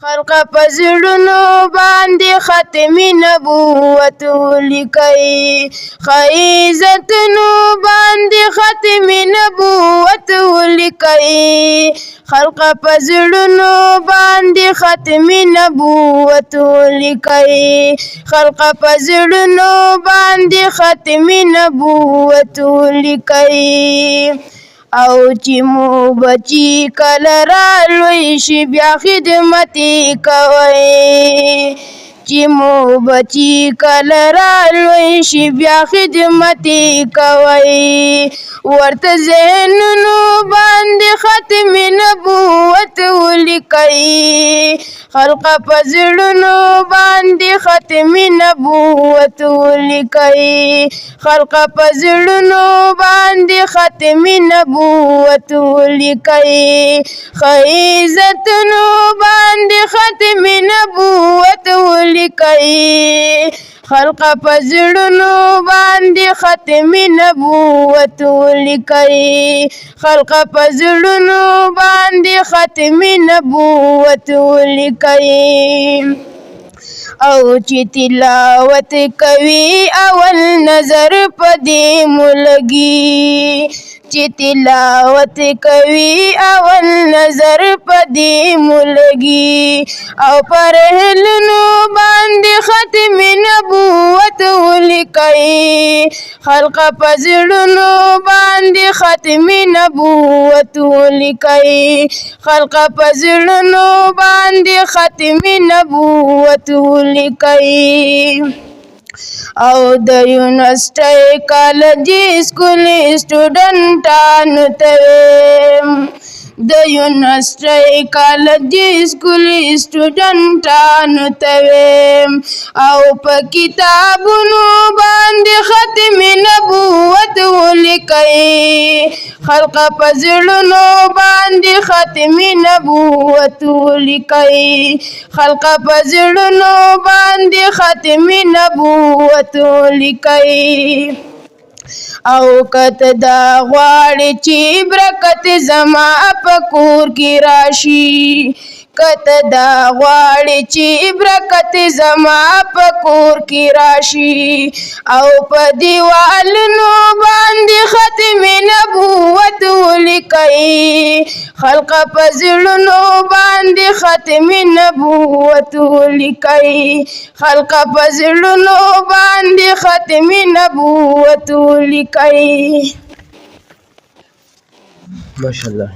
خلق پزړونو باندې ختمي نبوت لیکي خیزتونو باندې ختمي نبوت لیکي خلق پزړونو باندې ختمي نبوت لیکي خلق پزړونو باندې ختمي نبوت لیکي او چې مو بچی کله رالوی شي بیا خدمتي کوي چې مو بچی کله رالوی شي بیا خدمتي کوي ورته ذهنونو باندې ختم نبوت ولیکي خلق پزړونو باندې ختم نبوت ولیکي خلق پزړونو باندې ختم نبوت ولیکي خیزتونو باندې ختم نبوت ولیکي خلق پزړونو باندې ختم نبوت ولیکي خلق پزړونو باندې ختم نبوت ولیکي او چې تلاوت کوي اول نظر پدې ملګي چې تلاوت کوي اول نظر پدې ملګي او پر هلونو باندې ختم نبوت ولیکي خلق پزړونو باندې ختم نبوت ولیکي خلق پزړونو باندې ختم نبوت ولیکي او د یونیورسيټي کالج سکول سټوډنټانو ته د یونیورسيټي کالج سکول سټوډنټانو ته او په کتابونو باندې ختم نبوت ولیکي خلق پزړونو باندې ختم نبوت ولیکي خلق پزړونو باندې ختم نبوت ولیکي او کته دا غواړي چې برکت زما په کور کې راشي کته دا غواړي چې برکت زما په کور کې راشي او په دیوالونو باندې ختم نبوت ولیکي خلق پزړونو باندې ختم نبوت ولیکي خلق پزړونو باندې ختم نبوت ولیکي. ماشاءالله.